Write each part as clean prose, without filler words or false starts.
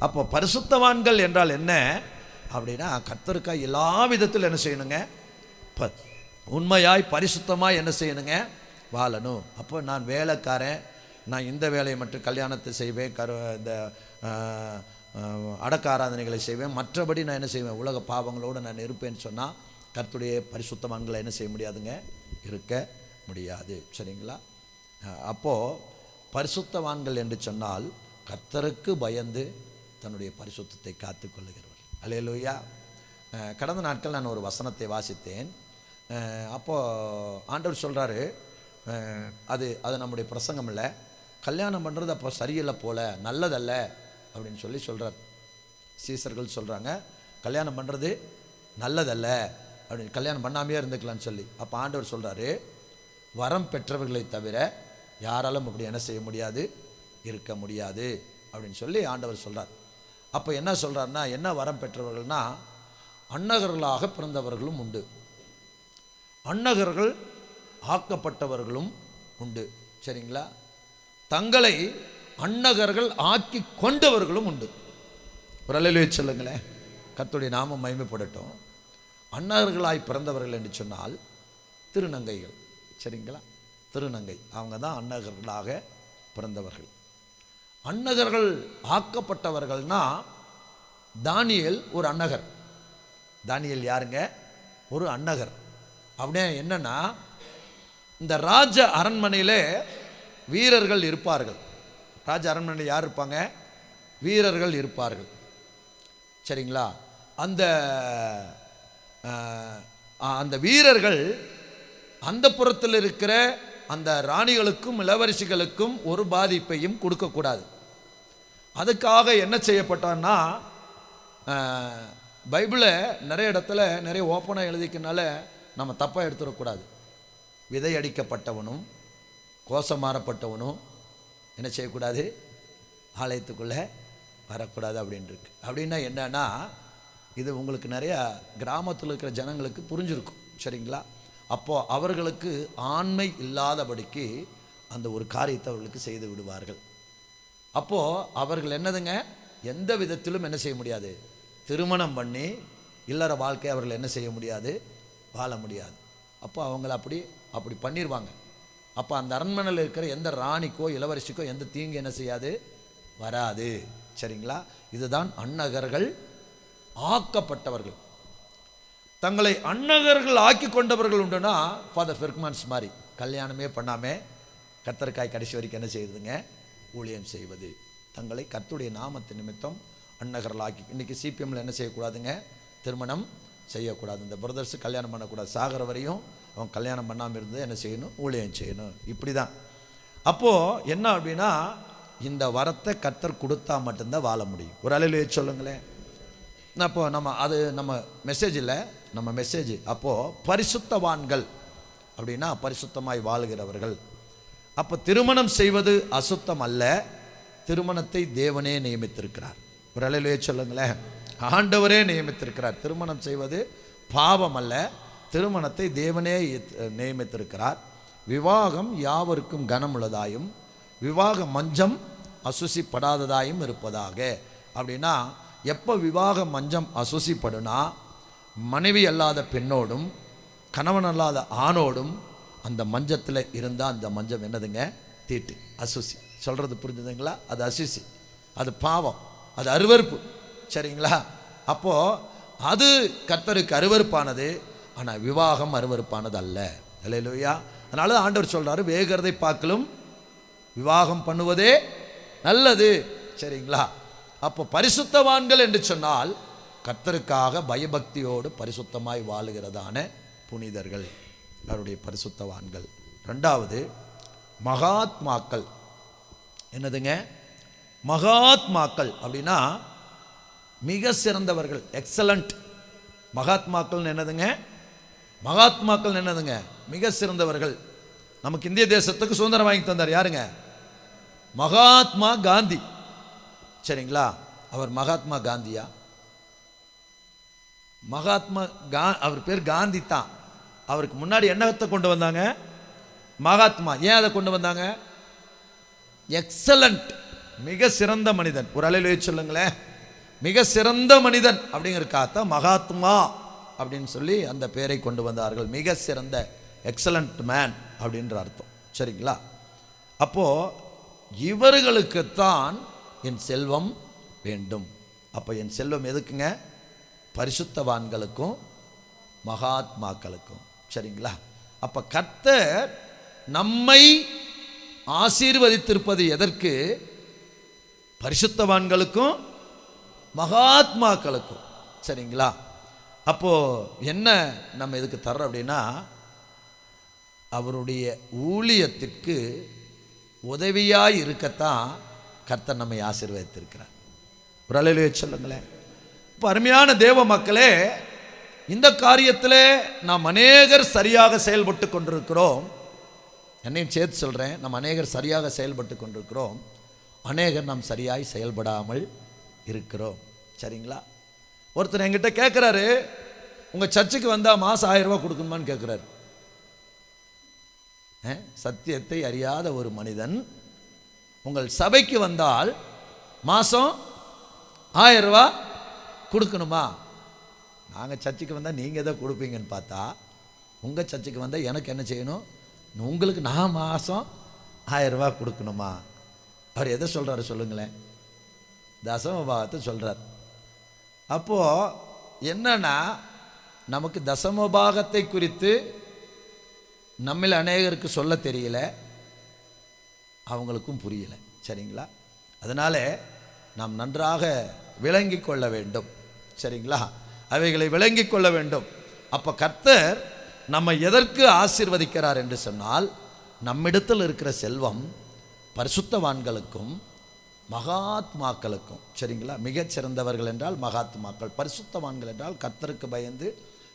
அப்போ பரிசுத்தவான்கள் என்றால் என்ன அப்படின்னா, கர்த்தருக்காய் எல்லா விதத்தில் என்ன செய்யணுங்க, உண்மையாய் பரிசுத்தமாக என்ன செய்யணுங்க, வாழணும். அப்போ நான் வேலைக்காரன், நான் இந்த வேலையை மட்டும் கல்யாணத்தை செய்வேன், இந்த அடக்க ஆராதனைகளை செய்வேன், மற்றபடி நான் என்ன செய்வேன், உலக பாவங்களோடு நான் இருப்பேன்னு சொன்னால் கர்த்தருடைய பரிசுத்தவான்களை என்ன செய்ய முடியாதுங்க, இருக்க முடியாது. சரிங்களா? அப்போது பரிசுத்தவான்கள் என்று சொன்னால் கர்த்தருக்கு பயந்து தன்னுடைய பரிசுத்தத்தை காத்து கொள்ளுகிறவர். அல்லேலூயா. கடந்த நாட்கள் நான் ஒரு வசனத்தை வாசித்தேன். அப்போது ஆண்டவர் சொல்கிறாரு, அது நம்முடைய பிரசங்கம் இல்லை, கல்யாணம் பண்ணுறது அப்போ சரியில்லை போல, நல்லதல்ல அப்படின்னு சொல்கிறார். சீசர்கள் சொல்கிறாங்க கல்யாணம் பண்ணுறது நல்லதல்ல அப்படின்னு, கல்யாணம் பண்ணாமையே இருந்துக்கலான்னு சொல்லி. அப்போ ஆண்டவர் சொல்கிறாரு, வரம் பெற்றவர்களை தவிர யாராலும் அப்படி என்ன செய்ய முடியாது, இருக்க முடியாது அப்படின்னு சொல்லி ஆண்டவர் சொல்கிறார். அப்போ என்ன சொல்கிறாருன்னா, என்ன வரம் பெற்றவர்கள்னா, அன்னகர்களாக பிறந்தவர்களும் உண்டு, அன்னகர்கள் ஆக்கப்பட்டவர்களும் உண்டு. சரிங்களா? தங்களை அன்னகர்கள் ஆக்கி கொண்டவர்களும் உண்டு. ஒரு அல்லேலூயா சொல்லுங்களேன். கர்த்தருடைய நாமம் மகிமைப்படட்டும். அன்னகர்களாய் பிறந்தவர்கள் என்று சொன்னால் திருநங்கைகள். சரிங்களா? திருநங்கை அவங்க தான் அன்னகர்களாக பிறந்தவர்கள். அன்னகர்கள் ஆக்கப்பட்டவர்கள்னா, தானியேல் ஒரு அன்னகர். தானியேல் யாருங்க? ஒரு அன்னகர். அப்படியே என்னன்னா, இந்த ராஜ அரண்மனையில் வீரர்கள் இருப்பார்கள். ராஜ அரண்மனையில் யார் இருப்பாங்க? வீரர்கள் இருப்பார்கள். சரிங்களா? அந்த வீரர்கள் அந்த புறத்தில் இருக்கிற அந்த ராணிகளுக்கும் இளவரசிகளுக்கும் ஒரு பாதிப்பையும் கொடுக்கக்கூடாது. அதுக்காக என்ன செய்யப்பட்டான்னா, பைபிளை நிறைய இடத்துல நிறைய ஓப்பனாக எழுதிக்கனால நம்ம தப்பாக எடுத்துடக்கூடாது. விதை அடிக்கப்பட்டவனும் கோஷமாறப்பட்டவனும் என்ன செய்யக்கூடாது, ஆலயத்துக்குள்ளே வரக்கூடாது அப்படின்ட்டுருக்கு. அப்படின்னா என்னன்னா, இது உங்களுக்கு நிறையா கிராமத்தில் இருக்கிற ஜனங்களுக்கு புரிஞ்சிருக்கும். சரிங்களா? அப்போது அவர்களுக்கு ஆண்மை இல்லாதபடிக்கு அந்த ஒரு காரியத்தை அவர்களுக்கு செய்து விடுவார்கள். அப்போது அவர்கள் என்னதுங்க, எந்த விதத்திலும் என்ன செய்ய முடியாது, திருமணம் பண்ணி இல்லற வாழ்க்கை அவர்கள் என்ன செய்ய முடியாது, வாழ முடியாது. அப்போ அவங்கள அப்படி பண்ணிடுவாங்க. அப்போ அந்த அரண்மனையில் இருக்கிற எந்த ராணிக்கோ இளவரசிக்கோ எந்த தீங்கு என்ன செய்யாது, வராது. சரிங்களா? இதுதான் அன்னகர்கள் ஆக்கப்பட்டவர்கள். தங்களை அன்னகர்கள் ஆக்கி கொண்டவர்கள் உண்டுன்னா ஃபாதர் பெர்க்மன்ஸ் மாதிரி கல்யாணமே பண்ணாமல் கர்த்தருக்காய் கடைசி வரைக்கும் என்ன செய்யுதுங்க, ஊழியம் செய்வது. தங்களை கர்த்தருடைய நாமத்து நிமித்தம் அன்னகர்கள் ஆக்கி. இன்றைக்கி சிபிஎம்மில் என்ன செய்யக்கூடாதுங்க, திருமணம் செய்யக்கூடாது. இந்த பிரதர்ஸ் கல்யாணம் பண்ணக்கூடாது. சாகிற வரையும் அவன் கல்யாணம் பண்ணாமல் இருந்து என்ன செய்யணும், ஊழியம் செய்யணும். இப்படி தான். அப்போது என்ன அப்படின்னா, இந்த வரத்தை கர்த்தர் கொடுத்தா மட்டும்தான் வாழ முடியும். ஒரு அல்லேலூயா சொல்லுங்களேன். அப்போது நம்ம மெசேஜ் இல்லை, நம்ம மெசேஜ் அப்போது பரிசுத்தவான்கள் அப்படின்னா பரிசுத்தமாய் வாழ்கிறவர்கள். அப்போ திருமணம் செய்வது அசுத்தம் அல்ல, திருமணத்தை தேவனே நியமித்திருக்கிறார். ஒரு அல்லேலூயா சொல்லுங்களேன். ஆண்டவரே நியமித்திருக்கிறார். திருமணம் செய்வது பாவம் அல்ல, திருமணத்தை தேவனே நியமித்திருக்கிறார். விவாகம் யாவருக்கும் கனமுள்ளதாயும் விவாக மஞ்சம் அசுசிப்படாததாயும் இருப்பதாக. அப்படின்னா எப்போ விவாக மஞ்சம் அசுசிப்படுனா, மனைவி அல்லாத பெண்ணோடும் கணவன் அல்லாத ஆணோடும் அந்த மஞ்சத்தில் இருந்தால் அந்த மஞ்சம் என்னதுங்க, தீட்டு, அசுசி. சொல்கிறது புரிஞ்சுதுங்களா? அது அசுசி, அது பாவம், அது அருவருப்பு. சரிங்களா? அப்போது அது கர்த்தருக்கு அருவருப்பானது, ஆனால் விவாகம் அருவருப்பானது அல்ல. அல்லேலூயா. அதனால ஆண்டவர் சொல்கிறாரு, வேகிறதை பார்க்கலும் விவாகம் பண்ணுவதே நல்லது. சரிங்களா? அப்போ பரிசுத்தவான்கள் என்று சொன்னால் கர்த்தருக்காக பயபக்தியோடு பரிசுத்தமாய் வாழுகிறதான புனிதர்கள், அவருடைய பரிசுத்தவான்கள். ரெண்டாவது மகாத்மாக்கள். என்னதுங்க மகாத்மாக்கள்? அப்படின்னா மிக சிறந்தவர்கள், எக்ஸலண்ட். மகாத்மாக்கள் என்னதுங்க, மகாத்மாக்கள் என்னதுங்க, மிக சிறந்தவர்கள். நமக்கு இந்திய தேசத்துக்கு சுதந்திரம் வாங்கி தந்தார் யாருங்க? மகாத்மா காந்தி. சரிங்களா? அவர் மகாத்மா காந்தியா? அவர் பேர் காந்தி தான். அவருக்கு முன்னாடி என்னத்தை கொண்டு வந்தாங்க? மகாத்மா. ஏன் அதை கொண்டு வந்தாங்க? எக்ஸலண்ட். மிக சிறந்த மனிதன். ஒரு அலையிலே சொல்லுங்களேன், மிக சிறந்த மனிதன் அப்படிங்கிறக்காகத்தான் மகாத்மா அப்படின்னு சொல்லி அந்த பெயரை கொண்டு வந்தார்கள். மிக சிறந்த, எக்ஸலண்ட் மேன் அப்படின்ற அர்த்தம். சரிங்களா? அப்போ இவர்களுக்குத்தான் என் செல்வம் வேண்டும். அப்போ என் செல்வம் எதுக்குங்க? பரிசுத்தவான்களுக்கும் மகாத்மாக்களுக்கும். சரிங்களா? அப்போ கர்த்தர் நம்மை ஆசீர்வதித்திருப்பது எதற்கு? பரிசுத்தவான்களுக்கும் மகாத்மாக்களுக்கும். சரிங்களா? அப்போ என்ன நம்ம எதுக்கு தர்றோம் அப்படின்னா, அவருடைய ஊழியத்திற்கு உதவியாய் இருக்கத்தான் கர்த்தர் நம்மை ஆசீர்வதித்திருக்கிறார். ஒரு அல்லேலூயா சொல்லுங்களேன். இப்போ அருமையான தேவ மக்களே, இந்த காரியத்தில் நாம் அநேகர் சரியாக செயல்பட்டு கொண்டிருக்கிறோம். என்னையும் சேர்த்து சொல்கிறேன், நம்ம அநேகர் சரியாக செயல்பட்டு கொண்டிருக்கிறோம், அநேகர் நாம் சரியாய் செயல்படாமல் இருக்கிறோம். சரிங்களா? ஒருத்தர் என்கிட்ட கேட்குறாரு, உங்கள் சர்ச்சுக்கு வந்தால் மாதம் 1000 ரூபா கொடுக்கணுமான்னு கேட்குறாரு. சத்தியத்தை அறியாத ஒரு மனிதன் உங்கள் சபைக்கு வந்தால் மாதம் 1000 ரூபா கொடுக்கணுமா? நாங்கள் சர்ச்சுக்கு வந்தால் நீங்கள் எதை கொடுப்பீங்கன்னு பார்த்தா, உங்கள் சர்ச்சுக்கு வந்தால் எனக்கு என்ன செய்யணும்? உங்களுக்கு நான் மாதம் 1000 ரூபா கொடுக்கணுமா? அவர் எதை சொல்கிறாரு சொல்லுங்களேன்? தசமபாகத்தை சொல்கிறார். அப்போது என்னன்னா, நமக்கு தசமபாகத்தை குறித்து நம்மில் அநேகருக்கு சொல்ல தெரியல, அவங்களுக்கும் புரியல. சரிங்களா? அதனால் நாம் நன்றாக விளங்கி கொள்ள வேண்டும். சரிங்களா? அவைகளை விளங்கி கொள்ள வேண்டும். அப்போ கர்த்தர் நம்ம எதற்கு ஆசீர்வதிக்கிறார் என்று சொன்னால், நம்மிடத்தில் இருக்கிற செல்வம் பரிசுத்தவான்களுக்கும் மகாத்மாக்களுக்கும். சரிங்களா? மிகச்சிறந்தவர்கள் என்றால் மகாத்மாக்கள், பரிசுத்தவான்கள் என்றால் கர்த்தருக்கு பயந்து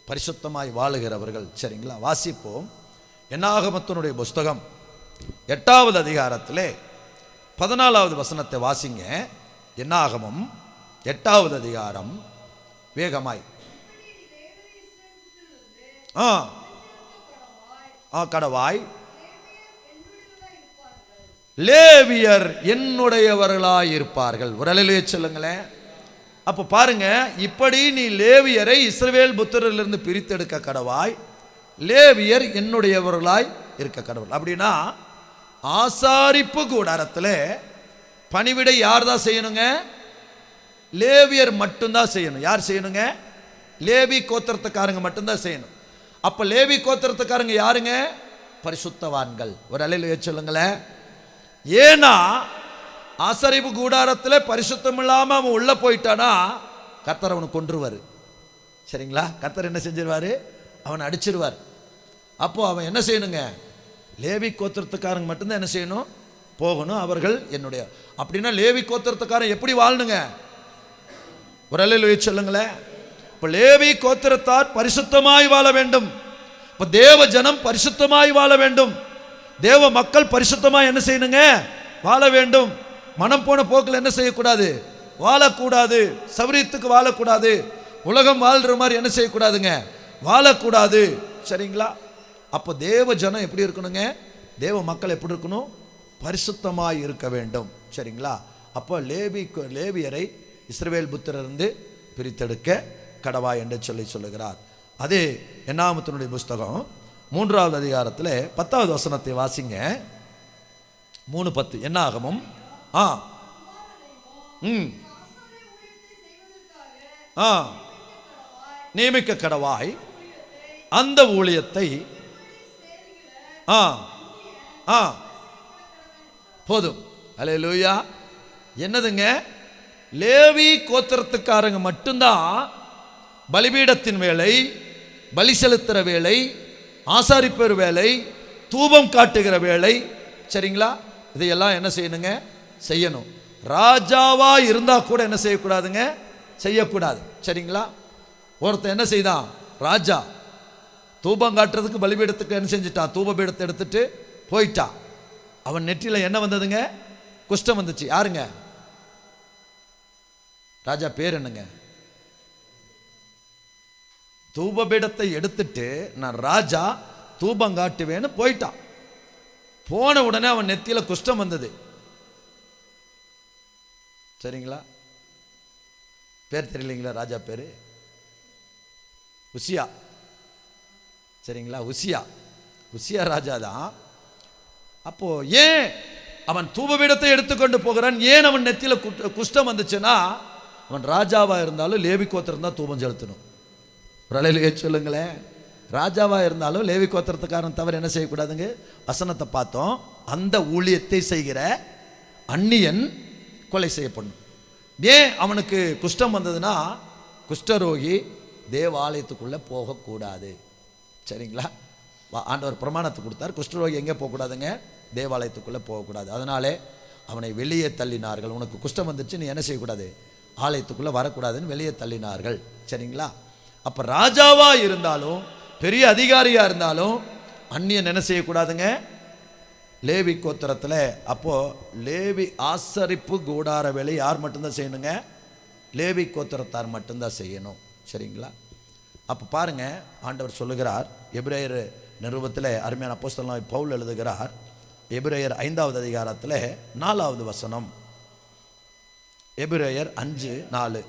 பரிசுத்தமாய் வாழுகிறவர்கள். சரிங்களா? வாசிப்போம். என்னாகமத்தினுடைய புஸ்தகம் 8வது அதிகாரத்திலே 14வது வசனத்தை வாசிங்க. என்னாகமம் 8வது அதிகாரம், வேகமாய். கடவாய் லேவியர் என்னுடையவர்களாய் இருப்பார்கள். ஒரு அல்லேலூயா சொல்லுங்களேன். அப்போ பாருங்க, இப்படி நீ லேவியரை இஸ்ரவேல் புத்திரரிலிருந்து பிரித்தெடுக்க கடவாய், லேவியர் என்னுடையவர்களாய் இருக்க கடவுள். அப்படின்னா ஆசாரிப்பு கூடாரத்தில் பணிவிடை யார் தான் செய்யணுங்க? லேவியர் மட்டும்தான் செய்யணும். யார் செய்யணுங்க? லேவி கோத்திரத்துக்காரங்க மட்டும்தான் செய்யணும். அப்போ லேவி கோத்திரத்துக்காரங்க யாருங்க? பரிசுத்தவான்கள். ஒரு அல்லேலூயா சொல்லுங்களேன். ஏன்னா ஆசாரிப்பு கூடாரத்தில் பரிசுத்தம் இல்லாமல் அவன் உள்ளே போயிட்டானா கர்த்தர் அவனை கொன்றுவார். சரிங்களா? கர்த்தர் என்ன செஞ்சிருவார்? அவனை அடிச்சிருவார். அப்போ அவன் என்ன செய்யணுங்க? லேவி கோத்திரத்துக்காரங்க மட்டும்தான் என்ன செய்யணும்? போகணும். அவர்கள் என்னுடைய. அப்படின்னா லேவி கோத்திரத்துக்காரன் எப்படி வாழணுங்க? ஒரு அல்லேலூயா சொல்லுங்களேன். இப்போ லேவி கோத்திரத்தார் பரிசுத்தமாய் வாழ வேண்டும். இப்போ தேவ ஜனம் பரிசுத்தமாய் வாழ வேண்டும். தேவ மக்கள் பரிசுத்தமாய் என்ன செய்யணுங்க? வாழ வேண்டும். மனம் போன போக்கில் என்ன செய்யக்கூடாது? வாழக்கூடாது. சௌரியத்துக்கு வாழக்கூடாது. உலகம் வாழ்கிற மாதிரி என்ன செய்யக்கூடாதுங்க? வாழக்கூடாது. சரிங்களா? அப்போ தேவ ஜனம் எப்படி இருக்கணுங்க? தேவ மக்கள் எப்படி இருக்கணும்? பரிசுத்தமாய் இருக்க வேண்டும். சரிங்களா? அப்போ லேவியரை இஸ்ரவேல் புத்திரரிலிருந்து பிரித்தெடுக்க கடவாய் என்று சொல்லுகிறார். அதே என்னாகமத்தினுடைய புஸ்தகம் 3வது அதிகாரத்தில் 10வது வசனத்தை வாசிங்க. 3:10. என்னாகமம் நியமிக்க கடவாய் அந்த ஊழியத்தை போதும். அல்லேலூயா. என்னதுங்க? லேவி கோத்திரத்துக்காரங்க மட்டும்தான் பலிபீடத்தின் வேலை, பலி செலுத்துகிற வேலை, ஆசாரிப்பர் வேலை, தூபம் காட்டுகிற வேலை. சரிங்களா? இதையெல்லாம் என்ன செய்யணுங்க? செய்யணும். ராஜாவா இருந்தா கூட என்ன செய்யக்கூடாதுங்க? செய்யக்கூடாது. சரிங்களா? ஒருத்தன் என்ன செய்தான்? ராஜா தூபம் காட்டுறதுக்கு பலிபீடத்துக்கு என்ன செஞ்சுட்டான்? தூபபீடத்தை எடுத்துட்டு போயிட்டான். அவன் நெற்றியில் என்ன வந்ததுங்க? குஷ்டம் வந்துச்சு. யாருங்க? ராஜா பேர் என்னங்க? தூபபீடத்தை எடுத்துட்டு நான் ராஜா தூபம் காட்டுவேன்னு போயிட்டான். போன உடனே அவன் நெத்தியில் குஷ்டம் வந்தது. சரிங்களா? பேர் தெரியலீங்களா? ராஜா பேர் உசியா. சரிங்களா? உசியா ராஜா தான். அப்போ ஏன் அவன் தூபபீடத்தை எடுத்துக்கொண்டு போகிறான்? ஏன் அவன் நெத்தியில குஷ்டம் வந்துச்சுன்னா, அவன் ராஜாவா இருந்தாலும் லேவி கோத்திரம் தான் தூபம் செலுத்தணும். பிரலையிலே சொல்லுங்களேன். ராஜாவா இருந்தாலும் லேவி கோத்திரத்துக்காரன் தவிர என்ன செய்யக்கூடாதுங்க? வசனத்தை பார்த்தோம். அந்த ஊழியத்தை செய்கிற அந்நியன் கொலை செய்யப்படணும். ஏன் அவனுக்கு குஷ்டம் வந்ததுன்னா, குஷ்டரோகி தேவாலயத்துக்குள்ளே போகக்கூடாது. சரிங்களா? ஆண்டவர் பிரமாணத்தை கொடுத்தார். குஷ்டரோகி எங்கே போகக்கூடாதுங்க? தேவாலயத்துக்குள்ளே போகக்கூடாது. அதனாலே அவனை வெளியே தள்ளினார்கள். உனக்கு குஷ்டம் வந்துச்சு, நீ என்ன செய்யக்கூடாது? ஆலயத்துக்குள்ளே வரக்கூடாதுன்னு வெளியே தள்ளினார்கள். சரிங்களா? அப்போ ராஜாவாக இருந்தாலும் பெரிய அதிகாரியாக இருந்தாலும் அந்நியன் என்ன செய்யக்கூடாதுங்க? லேவி கோத்திரத்தில். அப்போது லேவி ஆசரிப்பு கூடார வேலை யார் மட்டும்தான் செய்யணுங்க? லேவி கோத்திரத்தார் மட்டும்தான் செய்யணும். சரிங்களா? அப்போ பாருங்க, ஆண்டவர் சொல்லுகிறார் எபிரேயர் நிருபத்தில், அருமையான அப்போஸ்தலனாகிய பவுல் எழுதுகிறார், எபிரேயர் 5வது அதிகாரத்தில் 4வது வசனம். எபிரேயர் 5:4.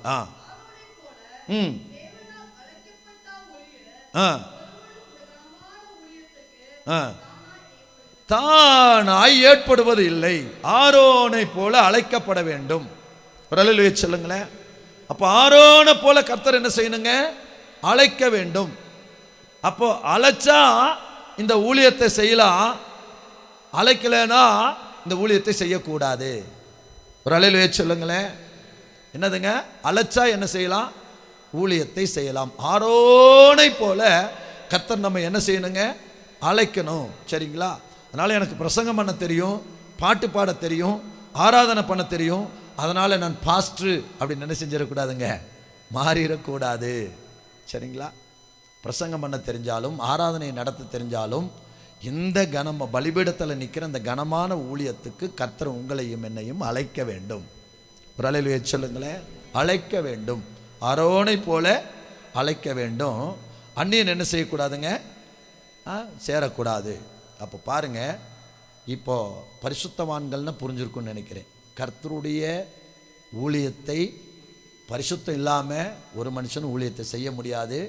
தானாய் ஏற்படுவது இல்லை, ஆரோனை போல அழைக்கப்பட வேண்டும். சொல்லுங்களேன். அப்போ ஆரோனை போல கர்த்தர் என்ன செய்யணுங்க? அழைக்க வேண்டும். அப்போ அழைச்சா இந்த ஊழியத்தை செய்யலாம், அழைக்கலைன்னா இந்த ஊழியத்தை செய்யக்கூடாது. ஒரு அலையிலே சொல்லுங்களேன். என்னதுங்க? அழைச்சா என்ன செய்யலாம்? ஊழியத்தை செய்யலாம். ஆரோனை போல கர்த்தர் நம்ம என்ன செய்யணுங்க? அழைக்கணும். சரிங்களா? அதனால் எனக்கு பிரசங்கம் பண்ண தெரியும், பாட்டு பாட தெரியும், ஆராதனை பண்ண தெரியும், அதனால் நான் பாஸ்டர் அப்படின்னு என்ன செஞ்சிடக்கூடாதுங்க? மாறிடக்கூடாது. சரிங்களா? பிரசங்கம் பண்ண தெரிஞ்சாலும் ஆராதனை நடத்த தெரிஞ்சாலும் இந்த பலிபீடத்தில் நிற்கிற இந்த கனமான ஊழியத்துக்கு கர்த்தர் உங்களையும் என்னையும் அழைக்க வேண்டும். ஒரு அலையிலே சொல்லுங்களேன். அழைக்க வேண்டும். ஆரோனை போல அழைக்க வேண்டும். அந்நியன் என்ன செய்யக்கூடாதுங்க? சேரக்கூடாது. அப்போ பாருங்க, இப்போ பரிசுத்தவான்கள்னு புரிஞ்சிருக்குன்னு நினைக்கிறேன். கர்த்தருடைய ஊழியத்தை பரிசுத்தம் இல்லாமல் ஒரு மனுஷன் ஊழியத்தை செய்ய முடியாது.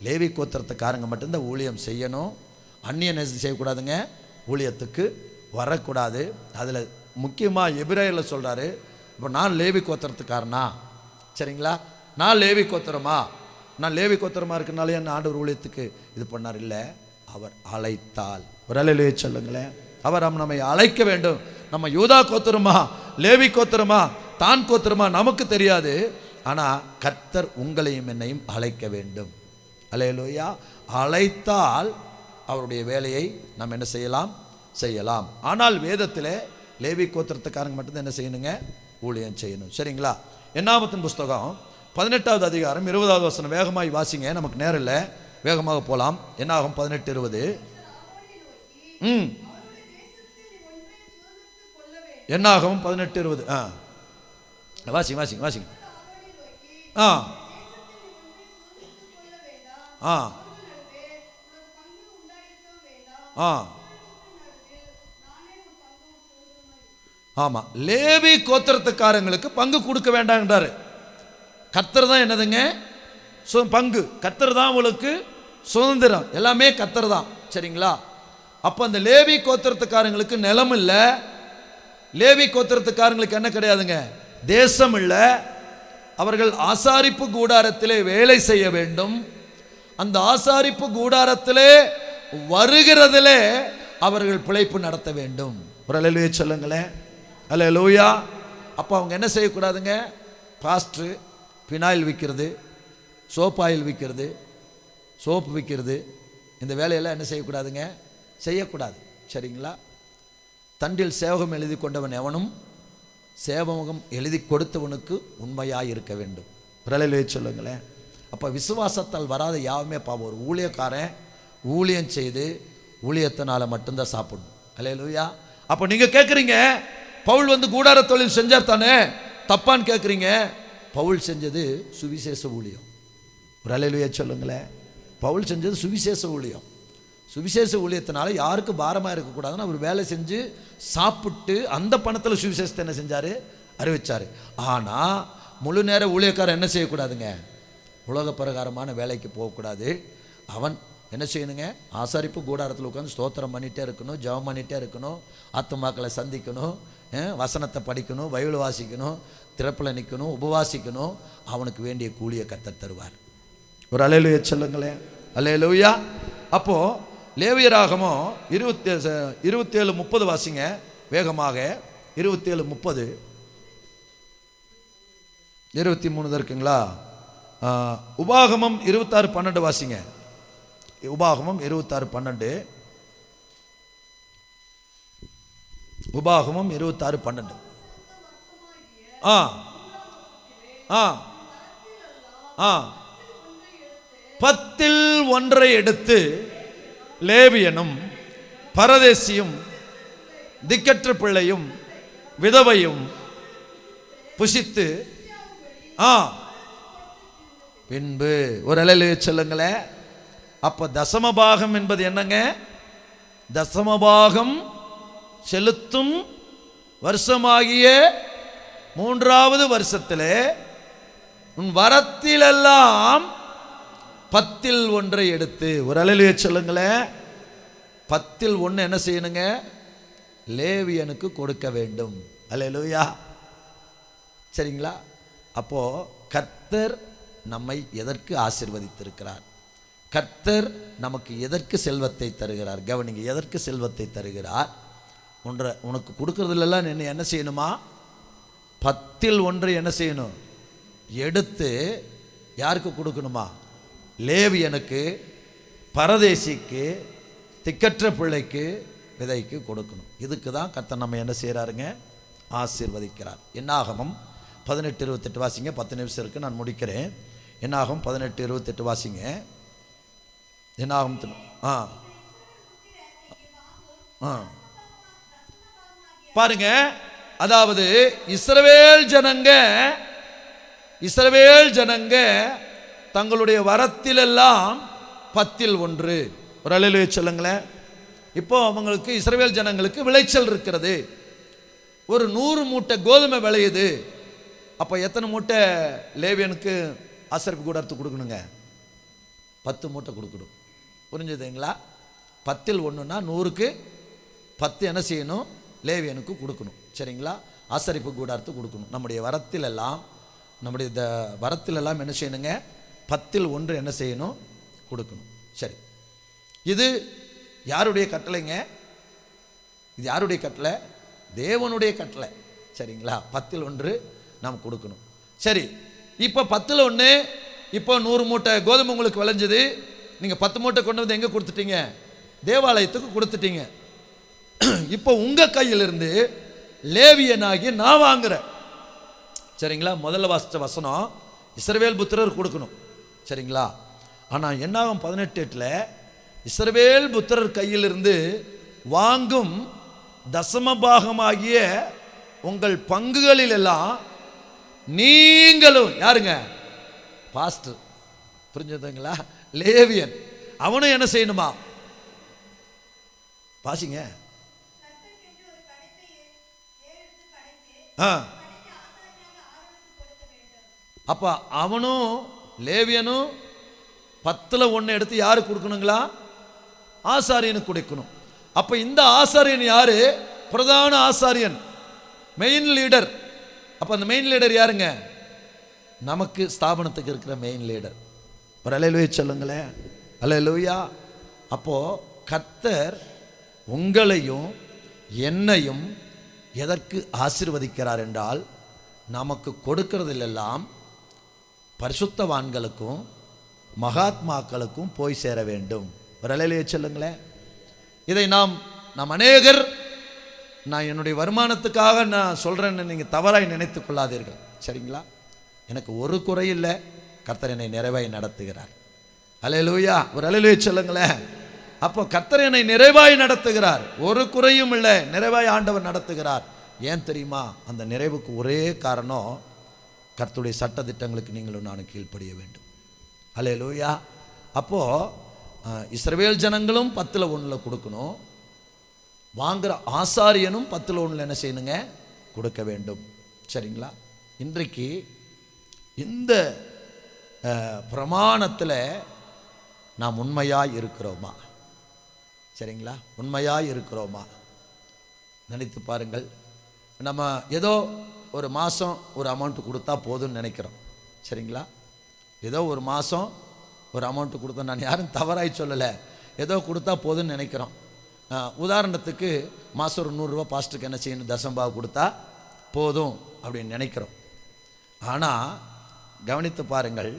லேவி கோத்திரத்துக்காரங்க மட்டும்தான் ஊழியம் செய்யணும். அந்நியன் செய்யக்கூடாதுங்க, ஊழியத்துக்கு வரக்கூடாது. அதில் முக்கியமாக எபிரேயரில் சொல்கிறாரு, இப்போ நான் லேவி கோத்திரத்துக்காரனா? சரிங்களா? நான் லேவி கோத்திரமா? நான் லேவி கோத்திரமா இருக்கனாலே என்ன ஆண்டவர் ஊழியத்துக்கு இது பண்ணார்? இல்லை, அவர் அழைத்தால். ஒரு அலையிலே சொல்லுங்களேன். அவர் நம்மை அழைக்க வேண்டும். நம்ம யூதா கோத்திரமா, லேவி கோத்திரமா, தான் கோத்திரமா நமக்கு தெரியாது. ஆனால் கர்த்தர் உங்களையும் என்னையும் அழைக்க வேண்டும். அல்லேலூயா. அழைத்தால் அவருடைய வேலையை நம்ம என்ன செய்யலாம்? செய்யலாம். ஆனால் வேதத்தில் லேவி கோத்திரத்துக்காரங்க மட்டும்தான் என்ன செய்யணுங்க? ஊழியம் செய்யணும். சரிங்களா? என்னாகமத்தின் புஸ்தகம் 18வது அதிகாரம் 20வது வசனம். வேகமாய் வாசிங்க, நமக்கு நேரம் இல்லை, வேகமாக போகலாம். என்னாகும் 18:20. என்னாகும் 18:20. வாசிங்க வாசிங்க வாசிங்க. ஆமா, லேவி கோத்திரத்துக்காரங்களுக்கு பங்கு கொடுக்க வேண்டாம்ன்றாரு. கர்த்தர் தான் என்னதுங்க? பங்கு. கர்த்தர் தான் உங்களுக்கு சுதந்திரம், எல்லாமே கர்த்தர் தான். சரிங்களா? அப்போ அந்த லேவி கோத்திரத்துக்காரங்களுக்கு நிலம் இல்லை, லேவி கோத்திரத்துக்காரங்களுக்கு என்ன கிடையாதுங்க? தேசம் இல்லை. அவர்கள் ஆசாரிப்பு கூடாரத்திலே வேலை செய்ய வேண்டும். அந்த ஆசாரிப்பு கூடாரத்திலே வருகிறதிலே அவர்கள் பிழைப்பு நடத்த வேண்டும். ஒரு அல்லேலூயா சொல்லுங்களேன். அல்லேலூயா. அப்போ அவங்க என்ன செய்யக்கூடாதுங்க? பாஸ்டர் பினாயில் விற்கிறது, சோப் ஆயில் விற்கிறது, சோப்பு விற்கிறது, இந்த வேலையெல்லாம் என்ன செய்யக்கூடாதுங்க? செய்யக்கூடாது. சரிங்களா? தண்டில் சேவகம் எழுதி கொண்டவன் எவனும் சேவகம் எழுதி கொடுத்தவனுக்கு உண்மையாக இருக்க வேண்டும். விரலிலே சொல்லுங்களேன். அப்போ விசுவாசத்தால் வராத யாவுமே பாவம். ஒரு ஊழியக்காரன் ஊழியம் செய்து ஊழியத்தினால மட்டும்தான் சாப்பிடணும். அல்லேலூயா. அப்போ நீங்கள் கேட்குறீங்க, பவுல் கூடார தொழில் செஞ்சார் தானே, தப்பான்னு கேட்குறீங்க. பவுல் செஞ்சது சுவிசேஷ ஊழியம். ஒரு அல்லேலூயா சொல்லுங்களேன். பவுல் செஞ்சது சுவிசேஷ ஊழியம். சுவிசேஷ ஊழியத்தினால யாருக்கு பாரமாக இருக்கக்கூடாதுன்னு அவர் வேலை செஞ்சு சாப்பிட்டு அந்த பணத்தில் சுவிசேஷத்தை என்ன செஞ்சார்? அறிவிச்சார். ஆனால் முழு நேர ஊழியக்காரன் என்ன செய்யக்கூடாதுங்க? உலக பிரகாரமான வேலைக்கு போகக்கூடாது. அவன் என்ன செய்யணுங்க? ஆசாரிப்பு கூடாரத்தில் உட்காந்து ஸ்தோத்திரம் பண்ணிகிட்டே இருக்கணும், ஜெபம் பண்ணிகிட்டே இருக்கணும், ஆத்துமாக்களை சந்திக்கணும், வசனத்தை படிக்கணும், பைபிள் வாசிக்கணும், திறப்பில் நிற்கணும், உபவாசிக்கணும். அவனுக்கு வேண்டிய கூலியை கர்த்தர் தருவார். ஒரு அல்லேலூயா சொல்லுங்களேன். அல்லேலூயா. அப்போது லேவியராகமோ 27:30 வாசிங்க வேகமாக. 27:30 23 இருக்குங்களா? உபாகமம் 26:12 வாசிங்க. உபாகமம் 26:12. உபாகமம் 26:12. ஆ ஆ ஆ 10 எடுத்து லேவியனும் பரதேசியும் திக்கற்ற பிள்ளையும் விதவையும் புசித்து பின்பு ஒரு அல்லேலூயா சொல்லுங்களேன். அப்ப தசமபாகம் என்பது என்னங்க? தசமபாகம் செலுத்தும் வருஷமாகிய 3வது வருஷத்திலே உன் வரத்திலெல்லாம் 10 எடுத்து, ஒரு அல்லேலூயா சொல்லுங்களேன். 10 என்ன செய்யணுங்க? லேவியனுக்கு கொடுக்க வேண்டும். அல்லேலூயா. சரிங்களா? அப்போ கர்த்தர் நம்மை எதற்கு ஆசீர்வதித்திருக்கிறார்? கர்த்தர் நமக்கு எதற்கு செல்வத்தை தருகிறார்? கவனிங்க, எதற்கு செல்வத்தை தருகிறார்? உனக்கு கொடுக்கறதுலாம் என்ன செய்யணுமா? 10 என்ன செய்யணும்? எடுத்து யாருக்கு கொடுக்கணுமா? லேவியனுக்கு, பரதேசிக்கு, திக்கற்ற பிள்ளைக்கு, விதைக்கு கொடுக்கணும். இதுக்கு தான் கர்த்தர் நம்ம என்ன செய்கிறாருங்க? ஆசீர்வதிக்கிறார். என்னாகமம் 18:28 வாசிங்க. 10 நிமிஷம் இருக்கு, நான் முடிக்கிறேன். என்னாகும் 18:28 வாசிங்க. என்னாகும் பாருங்க. அதாவது இஸ்ரவேல் ஜனங்க தங்களுடைய வரத்திலெல்லாம் 10 ஒரு அல்லேலூயா சொல்லுங்களேன். இப்போ அவங்களுக்கு இஸ்ரவேல் ஜனங்களுக்கு விளைச்சல் இருக்கிறது. ஒரு 100 மூட்டை கோதுமை விளையுது. அப்போ எத்தனை மூட்டை லேவியனுக்கு ஆசரிப்பு கூடாரத்துக்கு கொடுக்கணுங்க? 10 மூட்டை கொடுக்கணும். புரிஞ்சுதுங்களா? 10 100க்கு 10 என்ன செய்யணும்? லேவியனுக்கு கொடுக்கணும். சரிங்களா? ஆசரிப்பு கூடாரத்துக்கு கொடுக்கணும். நம்முடைய வரத்திலெல்லாம் என்ன செய்யணுங்க? 10 என்ன செய்யணும்? கொடுக்கணும். சரி, இது யாருடைய கட்டளைங்க? இது யாருடைய கட்டளை? தேவனுடைய கட்டளை. சரிங்களா? 10 நாம் கொடுக்கணும். சரி, இப்போ 10 இப்போ 100 மூட்டை கோதுமை உங்களுக்கு விளைஞ்சது. நீங்கள் 10 மூட்டை கொண்டு வந்து எங்கே கொடுத்துட்டீங்க? தேவாலயத்துக்கு கொடுத்துட்டீங்க. இப்போ உங்கள் கையிலிருந்து லேவியனாகி நான் வாங்குறேன். சரிங்களா? முதல்ல வாசித்த வசனம் இஸ்ரவேல் புத்திரர் கொடுக்கணும். சரிங்களா? ஆனால் என்னாகும் 18:8 இஸ்ரவேல் புத்திரர் கையிலிருந்து வாங்கும் தசமபாகமாகிய உங்கள் பங்குகளில் எல்லாம் நீங்களும், யாருங்க? பாஸ்டர். புரிஞ்சதுங்களா? லேவியன் அவனும் என்ன செய்யணுமா? பாசிங்க. அப்ப அவனும் லேவியனும் 10 எடுத்து யாருக்கு கொடுக்கணுங்களா? ஆசாரியனுக்கு கொடுக்கணும். அப்ப இந்த ஆசாரியன் யாரு? பிரதான ஆசாரியன், மெயின் லீடர். அப்ப அந்த மெயின் லீடர் யாருங்க? நமக்கு ஸ்தாபனத்துக்கு இருக்கிற மெயின் லீடர். ஒரு அல்லேலூயா சொல்லுங்களேன். அல்லேலூயா. அப்போ கர்த்தர் உங்களையும் என்னையும் எதற்கு ஆசீர்வதிக்கிறார் என்றால், நமக்கு கொடுக்கிறதிலெல்லாம் பரிசுத்தவான்களுக்கும் மகாத்மாக்களுக்கும் போய் சேர வேண்டும். ஒரு அல்லேலூயா சொல்லுங்களேன். இதை நாம் அநேகர், நான் என்னுடைய வருமானத்துக்காக நான் சொல்கிறேன்னு நீங்கள் தவறாய் நினைத்து கொள்ளாதீர்கள். சரிங்களா? எனக்கு ஒரு குறை இல்லை, கர்த்தர் என்னை நிறைவாய் நடத்துகிறார். அல்லேலூயா. ஒரு அல்லேலூயா சொல்லுங்களேன். அப்போ கர்த்தர் என்னை நிறைவாய் நடத்துகிறார், ஒரு குறையும் இல்லை, நிறைவாய் ஆண்டவர் நடத்துகிறார். ஏன் தெரியுமா? அந்த நிறைவுக்கு ஒரே காரணம், கர்த்தருடைய சட்ட திட்டங்களுக்கு நீங்களும் நானும் கீழ்ப்படிய வேண்டும். அல்லேலூயா. அப்போது இஸ்ரவேல் ஜனங்களும் 10 கொடுக்கணும். வாங்குகிற ஆசாரியனும் 10 என்ன செய்யணுங்க? கொடுக்க வேண்டும். சரிங்களா? இன்றைக்கு இந்த பிரமாணத்தில் நாம் உண்மையாக இருக்கிறோமா? சரிங்களா? உண்மையாக இருக்கிறோமா? நினைத்து பாருங்கள். நம்ம ஏதோ ஒரு மாதம் ஒரு அமௌண்ட்டு கொடுத்தா போதும்னு நினைக்கிறோம். சரிங்களா? ஏதோ ஒரு மாதம் ஒரு அமௌண்ட்டு கொடுத்தோம். நான் யாரும் தவறாய் சொல்லலை. ஏதோ கொடுத்தா போதும்னு நினைக்கிறோம். உதாரணத்துக்கு மாதம் ஒரு 100 ரூபா பாஸ்ட்டுக்கு என்ன செய்யணும், தசம்பாக கொடுத்தா போதும் அப்படின்னு நினைக்கிறோம். ஆனால் கவனித்து பாருங்கள்,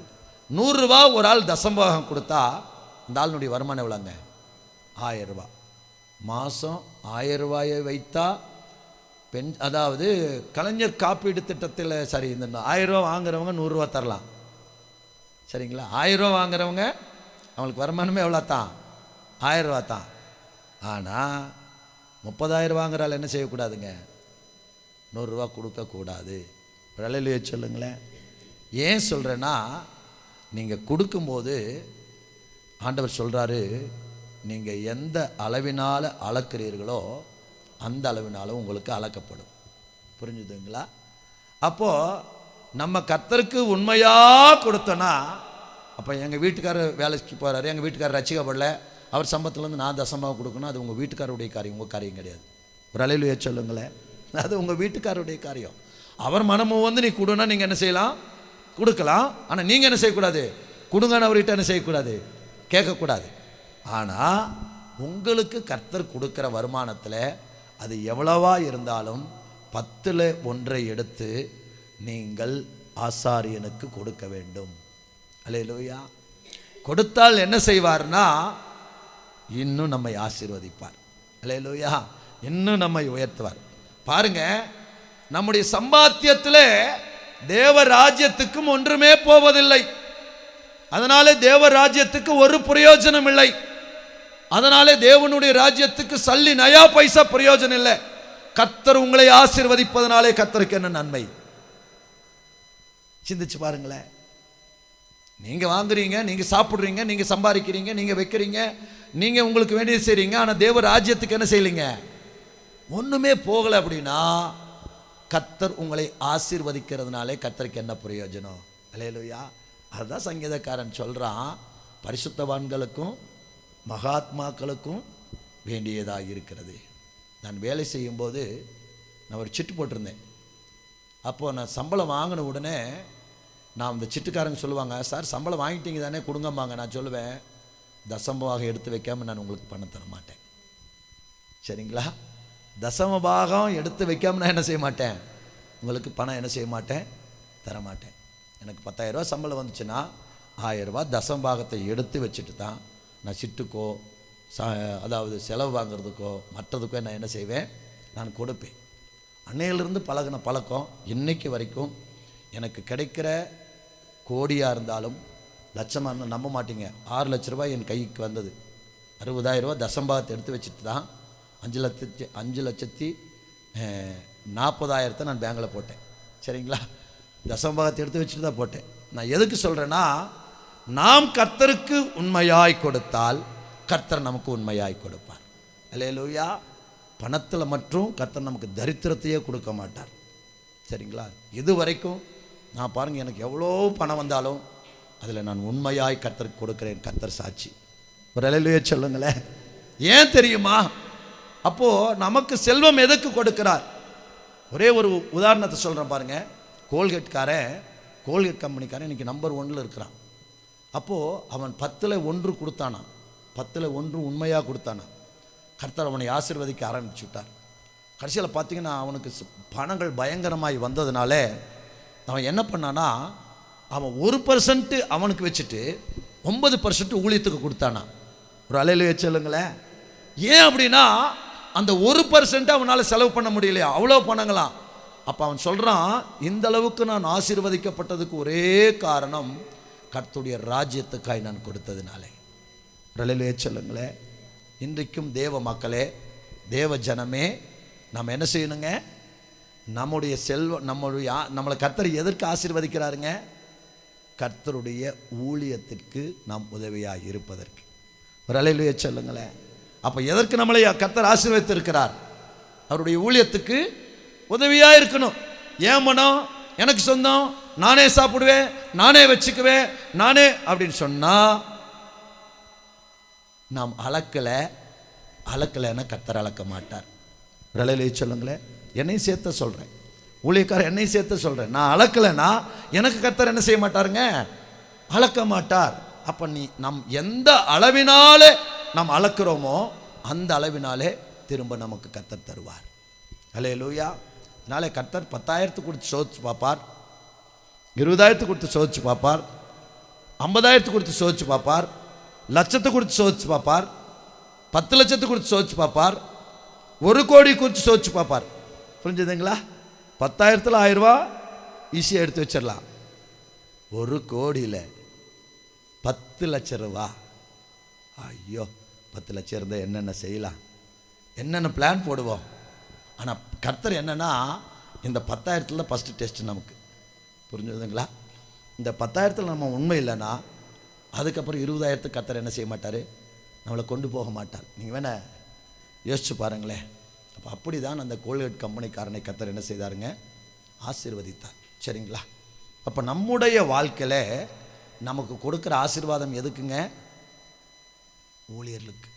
100 ரூபா ஒரு ஆள் தசம்பாகம் கொடுத்தா இந்த ஆளுடைய வருமானம் எவ்வளோங்க? 1000 ரூபா. மாதம் 1000 ரூபாயை வைத்தா அதாவது கலைஞர் காப்பீடு திட்டத்தில் சரி, இந்த 1000 ரூபா வாங்குறவங்க 100 ரூபா தரலாம். சரிங்களா? 1000 ரூபா வாங்குறவங்க அவங்களுக்கு வருமானமே எவ்வளோ தான்? 1000 ரூபா தான். ஆனால் 30,000 வாங்குறாள் என்ன செய்யக்கூடாதுங்க? 100 ரூபா கொடுக்கக்கூடாது. விலையிலேயே சொல்லுங்களேன். ஏன் சொல்கிறேன்னா, நீங்கள் கொடுக்கும்போது ஆண்டவர் சொல்கிறாரு, நீங்கள் எந்த அளவினால் அளக்கிறீர்களோ அந்த அளவினாலும் உங்களுக்கு அளக்கப்படும். புரிஞ்சுதுங்களா? அப்போது நம்ம கர்த்தருக்கு உண்மையாக கொடுத்தோன்னா, அப்போ எங்கள் வீட்டுக்காரர் வேலைக்கு போகிறாரு, எங்கள் வீட்டுக்காரர் ரட்சிக்கப்படல, அவர் சம்பளத்துலேருந்து நான் தசமாக கொடுக்கணும், அது உங்கள் வீட்டுக்காரருடைய காரியம், உங்கள் காரியம் கிடையாது. ஒரு அலையிலேயே சொல்லுங்களேன், அது உங்கள் வீட்டுக்காரருடைய காரியம். அவர் மனமும் வந்து நீ கொடுன்னா நீங்கள் என்ன செய்யலாம்? கொடுக்கலாம். ஆனால் நீங்கள் என்ன செய்யக்கூடாது? கொடுங்கன்னு அவர்கிட்ட என்ன செய்யக்கூடாது? கேட்கக்கூடாது. ஆனால் உங்களுக்கு கர்த்தர் கொடுக்குற வருமானத்தில் அது எவ்வளவா இருந்தாலும் 10ல் 1 எடுத்து நீங்கள் ஆசாரியனுக்கு கொடுக்க வேண்டும். அல்லேலூயா. கொடுத்தால் என்ன செய்வார்னா, இன்னும் நம்மை ஆசீர்வதிப்பார். அல்லேலூயா. இன்னும் நம்மை உயர்த்துவார். பாருங்க, நம்முடைய சம்பாத்தியத்தில் தேவ ராஜ்யத்துக்கும் ஒன்றுமே போவதில்லை. அதனாலே தேவ ராஜ்யத்துக்கு ஒரு பிரயோஜனம் இல்லை. அதனாலே தேவனுடைய ராஜ்யத்துக்கு சல்லி நயா பைசா பிரயோஜனம் இல்லை. கர்த்தர் உங்களை ஆசீர்வதிப்பதனாலே கர்த்தருக்கு என்ன நன்மை? சிந்திச்சு பாருங்களேன். நீங்க வாங்குறீங்க, நீங்க சாப்பிடுறீங்க, நீங்க சம்பாதிக்கிறீங்க, நீங்க வைக்கிறீங்க, நீங்க உங்களுக்கு வேண்டியது செய்றீங்க. ஆனால் தேவ ராஜ்யத்துக்கு என்ன செய்யலைங்க? ஒண்ணுமே போகலை. அப்படின்னா கர்த்தர் உங்களை ஆசீர்வதிக்கிறதுனாலே கர்த்தருக்கு என்ன பிரயோஜனம்? அல்லேலூயா. அதுதான் சங்கீதக்காரன் சொல்றான், பரிசுத்தவான்களுக்கும் மகாத்மாக்களுக்கும் வேண்டியதாக இருக்கிறது. நான் வேலை செய்யும்போது நான் ஒரு சிட்டு போட்டிருந்தேன். அப்போது நான் சம்பளம் வாங்கின உடனே நான் அந்த சிட்டுக்காரங்க சொல்லுவாங்க, சார் சம்பளம் வாங்கிட்டீங்க தானே கொடுங்கம்பாங்க. நான் சொல்லுவேன், தசமபாகம் எடுத்து வைக்காமல் நான் உங்களுக்கு பணம் தர மாட்டேன். சரிங்களா? தசமபாகம் எடுத்து வைக்காமல் நான் என்ன செய்ய மாட்டேன்? உங்களுக்கு பணம் என்ன செய்ய மாட்டேன்? தர மாட்டேன். எனக்கு 10,000 ரூபா சம்பளம் வந்துச்சுன்னா 1000 ரூபா தசமபாகத்தை எடுத்து வச்சுட்டு தான் நான் சிட்டுக்கோ அதாவது செலவு வாங்கிறதுக்கோ மற்றதுக்கோ நான் என்ன செய்வேன்? நான் கொடுப்பேன். அன்னையிலிருந்து பழகின பழக்கம் இன்னைக்கு வரைக்கும் எனக்கு கிடைக்கிற கோடியாக இருந்தாலும் லட்சமாக இருந்தாலும் நம்ப மாட்டீங்க, 6 லட்ச ரூபாய் என் கைக்கு வந்தது. 60,000 ரூபா தசம்பாகத்தை எடுத்து வச்சுட்டு தான் 5,40,000 நான் பேங்கில் போட்டேன். சரிங்களா? தசம்பாகத்தை எடுத்து வச்சுட்டு தான் போட்டேன். நான் எதுக்கு சொல்கிறேன்னா, நாம் கர்த்தருக்கு உண்மையாய் கொடுத்தால் கர்த்தர் நமக்கு உண்மையாய் கொடுப்பார். அல்லேலூயா. பணத்தில் மற்றும் கர்த்தர் நமக்கு தரித்திரத்தையே கொடுக்க மாட்டார். சரிங்களா? இது வரைக்கும் நான் பாருங்கள், எனக்கு எவ்வளோ பணம் வந்தாலும் அதில் நான் உண்மையாய் கர்த்தருக்கு கொடுக்குறேன். கர்த்தர் சாட்சி. ஒரு அல்லேலூயா சொல்லுங்களேன். ஏன் தெரியுமா? அப்போது நமக்கு செல்வம் எதுக்கு கொடுக்கிறார்? ஒரே ஒரு உதாரணத்தை சொல்கிறேன் பாருங்கள். கோல்கேட் கம்பெனிக்காரன் இன்றைக்கி நம்பர் 1ல் இருக்கிறான். அப்போது அவன் 10ல் 1 கொடுத்தானா, 10ல் 1 உண்மையாக கொடுத்தானா, கர்த்தர் அவனை ஆசீர்வதிக்க ஆரம்பிச்சு விட்டார். கடைசியில் பார்த்தீங்கன்னா அவனுக்கு பணங்கள் பயங்கரமாய் வந்ததுனால அவன் என்ன பண்ணானா, அவன் 1% அவனுக்கு வச்சுட்டு 9% ஊழியத்துக்கு கொடுத்தானா. ஒரு அலையில வச்சுங்களேன். ஏன் அப்படின்னா, அந்த 1% அவனால் செலவு பண்ண முடியலையா, அவ்வளோ பணங்களாம். அப்போ அவன் சொல்கிறான், இந்த அளவுக்கு நான் ஆசீர்வதிக்கப்பட்டதுக்கு ஒரே காரணம் கர்த்தருடைய ராஜ்யத்துக்காய் நான் கொடுத்ததுனாலே. ரலையிலே சொல்லுங்களேன். இன்றைக்கும் தேவ மக்களே, தேவ ஜனமே, நம்ம என்ன செய்யணுங்க? நம்முடைய செல்வம், நம்மளை கர்த்தர் எதற்கு ஆசீர்வதிக்கிறாருங்க? கர்த்தருடைய ஊழியத்திற்கு நாம் உதவியாக இருப்பதற்கு. ரலையிலே சொல்லுங்களேன். அப்போ எதற்கு நம்மளை கர்த்தர் ஆசீர்வதித்திருக்கிறார்? அவருடைய ஊழியத்துக்கு உதவியாக இருக்கணும். ஏன் மனம், எனக்கு சொந்தம், நானே சாப்பிடுவேன், நானே வச்சுக்குவேன், நானே அப்படின்னு சொன்னா நாம் அளக்கலைன்னா கர்த்தர் அளக்க மாட்டார். ரலையிலே சொல்லுங்களேன், என்னையும் சேர்த்து சொல்கிறேன், ஊழியக்காரர் என்னையும் சேர்த்து சொல்கிறேன். நான் அளக்கலைன்னா எனக்கு கர்த்தர் என்ன செய்ய மாட்டாருங்க, அளக்க மாட்டார். அப்போ நம் எந்த அளவினாலே நாம் அளக்கிறோமோ அந்த அளவினாலே திரும்ப நமக்கு கர்த்தர் தருவார். அல்லேலூயா. அதனால கர்த்தர் 10,000 கொடுத்து சோதிச்சு பார்ப்பார், 20,000 கொடுத்து சோதிச்சு பார்ப்பார், 50,000 கொடுத்து சோதிச்சு பார்ப்பார், லட்சத்தை கொடுத்து சோதிச்சு பார்ப்பார், 10 லட்சத்தை கொடுத்து சோதிச்சு பார்ப்பார், 1 கோடி கொடுத்து சோதிச்சு பார்ப்பார். புரிஞ்சுதுங்களா? 10,000ல் 1000 ரூபா ஈஸியாக எடுத்து வச்சிடலாம். 1 கோடியில் 10 லட்சம் ரூபா, ஐயோ 10 லட்சம் இருந்தால் என்னென்ன செய்யலாம், என்னென்ன பிளான் போடுவோம். ஆனால் கர்த்தர் என்னன்னா, இந்த 10,000ல் ஃபஸ்ட்டு டெஸ்ட் நமக்கு. புரிஞ்சுதுங்களா? இந்த 10,000ல் நம்ம உண்மை இல்லைன்னா அதுக்கப்புறம் 20,000 கர்த்தர் என்ன செய்ய மாட்டார், நம்மளை கொண்டு போக மாட்டார். நீங்கள் வேணா யோசிச்சு பாருங்களேன். அப்போ அப்படி தான் அந்த கோல்கேட் கம்பெனிக்காரனை கர்த்தர் என்ன செய்தாருங்க, ஆசீர்வதித்தார். சரிங்களா? அப்போ நம்முடைய வாழ்க்கையில் நமக்கு கொடுக்குற ஆசீர்வாதம் எதுக்குங்க, ஊழியர்களுக்கு,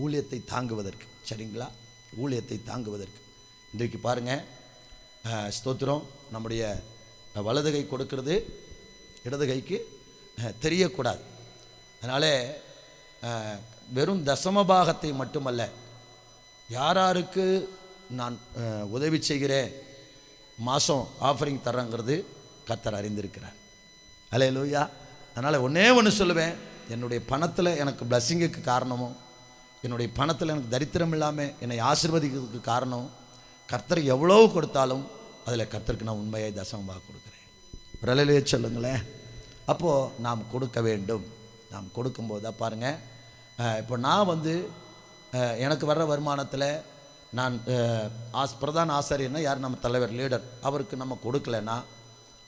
ஊழியத்தை தாங்குவதற்கு. சரிங்களா? ஊழியத்தை தாங்குவதற்கு. இன்றைக்கு பாருங்கள், ஸ்தோத்திரம், நம்முடைய வலது கை கொடுக்கறது இடது கைக்கு தெரியக்கூடாது. அதனால் வெறும் தசமபாகத்தை மட்டுமல்ல, யாராருக்கு நான் உதவி செய்கிறேன், மாதம் ஆஃபரிங் தர்றேங்கிறது கர்த்தர் அறிந்திருக்கிறார். அல்லேலூயா. அதனால் ஒன்று சொல்லுவேன், என்னுடைய பணத்தில் எனக்கு பிளஸ்ஸிங்குக்கு காரணமும், என்னுடைய பணத்தில் எனக்கு தரித்திரம் இல்லாமல் என்னை ஆசீர்வதிக்கிறதுக்கு காரணம், கர்த்தர் எவ்வளோ கொடுத்தாலும் அதில் கர்த்தருக்கு நான் உண்மையை தசமமாக கொடுக்குறேன். விரலையே சொல்லுங்களேன். அப்போது நாம் கொடுக்க வேண்டும். நாம் கொடுக்கும்போது தான் பாருங்கள், இப்போ நான் எனக்கு வர்ற வருமானத்தில் நான் பிரதான ஆசாரியன்னா யார், நம்ம தலைவர், லீடர், அவருக்கு நம்ம கொடுக்கலன்னா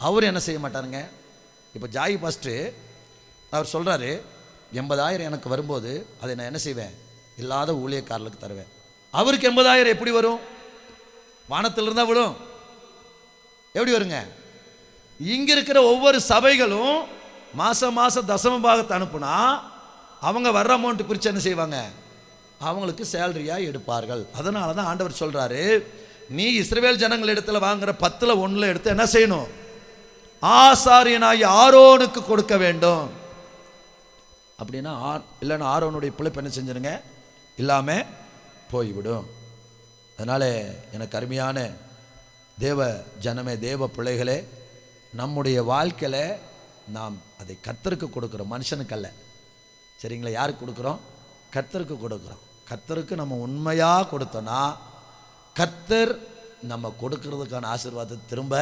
அவர் என்ன செய்ய மாட்டாருங்க. இப்போ ஜாய் ஃபஸ்ட்டு அவர் சொல்கிறாரு, 80,000 எனக்கு வரும்போது அதை நான் என்ன செய்வேன், இல்லாத ஊழியக்காரர்களுக்கு தருவேன். அவருக்கு 80,000 எப்படி வரும், வானத்தில் இருந்தால் விடும், எப்படி வருங்க? இங்கே இருக்கிற ஒவ்வொரு சபைகளும் மாதம் தசம பாகத்தை அனுப்புனா அவங்க வர்ற அமௌண்ட் பிரித்து என்ன செய்வாங்க, அவங்களுக்கு சேலரியாக எடுப்பார்கள். அதனால தான் ஆண்டவர் சொல்கிறாரு, நீ இஸ்ரவேல் ஜனங்கள் இடத்துல வாங்குற 10ல் 1 எடுத்து என்ன செய்யணும், ஆசாரியனாகி ஆரோனுக்கு கொடுக்க வேண்டும். அப்படின்னா இல்லைன்னா ஆரோனுடைய பிழைப்பு என்ன செஞ்சிருங்க, இல்லாமல் போய்விடும். அதனால் எனக்கு அருமையான தேவ ஜனமே, தேவ பிள்ளைகளே, நம்முடைய வாழ்க்கையில் நாம் அதை கர்த்தருக்கு கொடுக்குறோம், மனுஷனுக்கு அல்ல. சரிங்களா? யாருக்கு கொடுக்குறோம், கர்த்தருக்கு கொடுக்குறோம். கர்த்தருக்கு நம்ம உண்மையாக கொடுத்தோன்னா கர்த்தர் நம்ம கொடுக்கறதுக்கான ஆசீர்வாதத்தை திரும்ப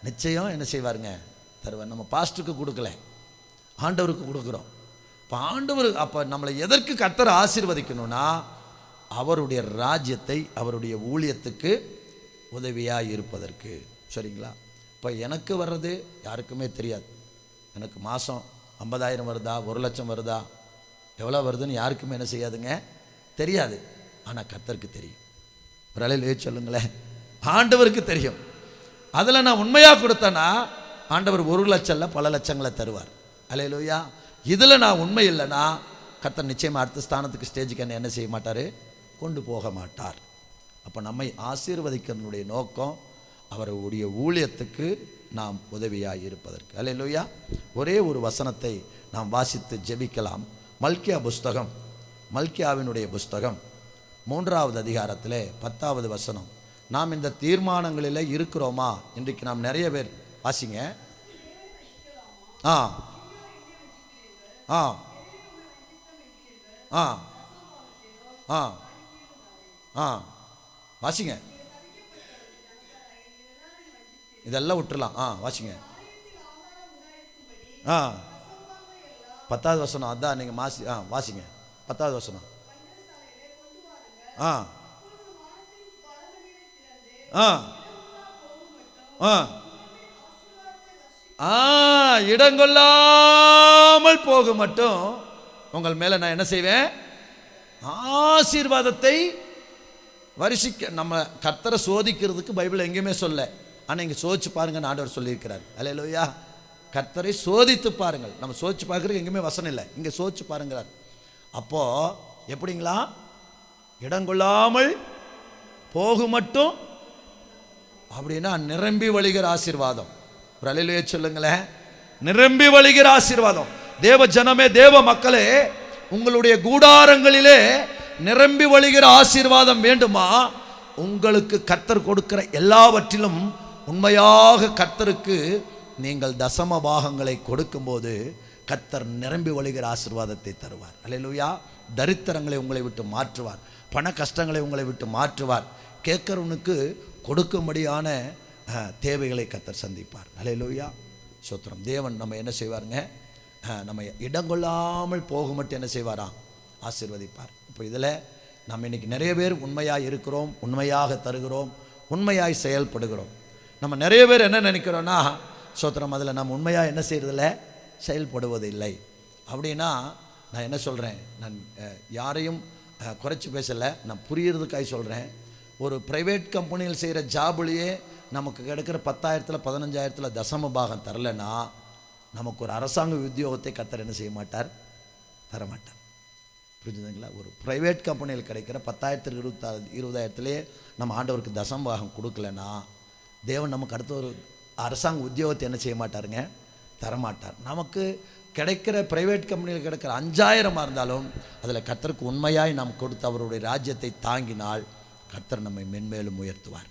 நிச்சயம் என்ன செய்வாருங்க, தருவார். நம்ம பாஸ்டருக்கு கொடுக்கல, ஆண்டவருக்கு கொடுக்குறோம். இப்போ ஆண்டவர், அப்போ நம்மளை எதற்கு கர்த்தர் ஆசீர்வதிக்கணும்னா அவருடைய ராஜ்யத்தை, அவருடைய ஊழியத்துக்கு உதவியாக இருப்பதற்கு. சரிங்களா? இப்போ எனக்கு வர்றது யாருக்குமே தெரியாது. எனக்கு மாதம் 50,000 வருதா, 1 லட்சம் வருதா, எவ்வளோ வருதுன்னு யாருக்குமே என்ன செய்யாதுங்க, தெரியாது. ஆனால் கர்த்தருக்கு தெரியும். ஒரு அலையிலே சொல்லுங்களேன், ஆண்டவருக்கு தெரியும். அதில் நான் உண்மையாக கொடுத்தேன்னா ஆண்டவர் 1 லட்சம் இல்லை, பல லட்சங்களை தருவார். அல்லேலூயா. இதில் நான் உண்மை இல்லைன்னா கர்த்தர் நிச்சயமாக அடுத்த ஸ்தானத்துக்கு, ஸ்டேஜுக்கு என்ன செய்ய மாட்டார், கொண்டு போக மாட்டார். அப்போ நம்மை ஆசீர்வதிக்கிறனுடைய நோக்கம் அவருடைய ஊழியத்துக்கு நாம் உதவியாக இருப்பதற்கு. அல்லேலூயா. ஒரே ஒரு வசனத்தை நாம் வாசித்து ஜெபிக்கலாம். மல்கியா புஸ்தகம், மல்கியாவினுடைய புஸ்தகம் 3வது அதிகாரத்தில் 10வது வசனம். நாம் இந்த தீர்மானங்களில் இருக்கிறோமா? இன்றைக்கு நாம் நிறைய பேர் வாசிங்க. ஆ ஆ ஆ ஆ ஆ வாசிங்க, இதெல்லாம் விட்டுறலாம். வாசிங்க. 10வது வசனம் அதான் நீங்கள் வாசிங்க. 10வது வசனம். இடங்கொள்ளாமல் போக மட்டும் உங்கள் மேல நான் என்ன செய்வேன், ஆசீர்வாதத்தை வருஷிக்க. நம்ம கர்த்தரை சோதிக்கிறதுக்கு பைபிள் எங்கேயுமே சொல்ல. ஆனால் இங்கே சோதிச்சு பாருங்கன்னு ஆண்டவர் சொல்லியிருக்கிறார். அல்லேலூயா. கர்த்தரை சோதித்து பாருங்கள். நம்ம சோதிச்சு பார்க்குறதுக்கு எங்கேயுமே வசனம் இல்லை, இங்கே சோதிச்சு பாருங்கிறார். அப்போது எப்படிங்களா? இடங்கொள்ளாமல் போகு மட்டும் அப்படின்னா நிரம்பி வழிகிற ஆசீர்வாதம். ஒரு அல்லேலூயா சொல்லுங்களேன். நிரம்பி வழிகிற ஆசீர்வாதம். தேவ ஜனமே, தேவ மக்களே, உங்களுடைய கூடாரங்களிலே நிரம்பி வழிகிற ஆசீர்வாதம் வேண்டுமா? உங்களுக்கு கர்த்தர் கொடுக்கிற எல்லாவற்றிலும் உண்மையாக கர்த்தருக்கு நீங்கள் தசம பாகங்களை கொடுக்கும்போது கர்த்தர் நிரம்பி வழிகிற ஆசீர்வாதத்தை தருவார். அல்லேலூயா. தரித்திரங்களை உங்களை விட்டு மாற்றுவார், பண கஷ்டங்களை உங்களை விட்டு மாற்றுவார், கேட்கிறவனுக்கு கொடுக்கும்படியான தேவைகளை கர்த்தர் சந்திப்பார். அல்லேலூயா. சோத்திரம். தேவன் நம்ம என்ன செய்வாருங்க? நம்ம இடங்கொள்ளாமல் போக மட்டும் என்ன செய்வாராம்? ஆசீர்வதிப்பார். இப்போ இதில் நம்ம இன்றைக்கி நிறைய பேர் உண்மையாக இருக்கிறோம், உண்மையாக தருகிறோம், உண்மையாய் செயல்படுகிறோம். நம்ம நிறைய பேர் என்ன நினைக்கிறோன்னா, சோத்திரம், அதில் நம்ம உண்மையாக என்ன செய்கிறதில்ல, செயல்படுவது இல்லை. அப்படின்னா நான் என்ன சொல்கிறேன், நான் யாரையும் குறைச்சி பேசலை, நான் புரியுறதுக்காக சொல்கிறேன். ஒரு ப்ரைவேட் கம்பெனியில் செய்கிற ஜாபுலேயே நமக்கு கிடைக்கிற 10,000 15,000 தசம பாகம் தரலைன்னா நமக்கு ஒரு அரசாங்க உத்தியோகத்தை கர்த்தர் என்ன செய்ய மாட்டார்? தரமாட்டார். புரிஞ்சுதுங்களா? ஒரு ப்ரைவேட் கம்பெனியில் கிடைக்கிற 10,000 20,000 நம்ம ஆண்டவருக்கு தசம பாகம் கொடுக்கலன்னா தேவன் நமக்கு அடுத்த ஒரு அரசாங்க உத்தியோகத்தை என்ன செய்ய மாட்டாருங்க? தரமாட்டார். நமக்கு கிடைக்கிற ப்ரைவேட் கம்பெனியில் கிடைக்கிற 5,000 இருந்தாலும் அதில் கர்த்தருக்கு உண்மையாய் நாம் கொடுத்து அவருடைய ராஜ்யத்தை தாங்கினால் கர்த்தர் நம்மை மென்மேலும் உயர்த்துவார்.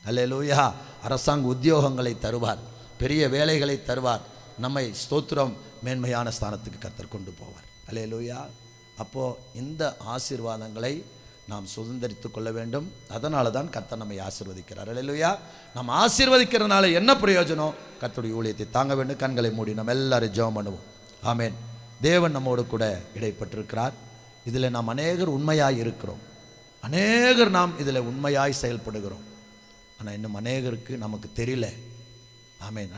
அல்லேலூயா. அரசாங்க உத்தியோகங்களை தருவார், பெரிய வேலைகளை தருவார், நம்மை ஸ்தோத்திரம் மேன்மையான ஸ்தானத்துக்கு கர்த்தர் கொண்டு போவார். அல்லேலூயா. அப்போது இந்த ஆசீர்வாதங்களை நாம் சுதந்திரித்து கொள்ள வேண்டும். அதனால தான் கர்த்தர் நம்மை ஆசீர்வதிக்கிறார். அல்லேலூயா. நம்ம ஆசீர்வதிக்கிறதுனால என்ன பிரயோஜனம்? கர்த்தருடைய ஊழியத்தை தாங்க வேண்டும். கண்களை மூடி நம்ம எல்லாரும் ஜெபம் பண்ணுவோம். ஆமென். தேவன் நம்மோடு கூட இடைப்பட்டிருக்கிறார். இதில் நாம் அநேகர் உண்மையாய் இருக்கிறோம், அநேகர் நாம் இதில் உண்மையாய் செயல்படுகிறோம். ஆனால் இன்னும் அநேகருக்கு நமக்கு தெரியல. ஆமென்.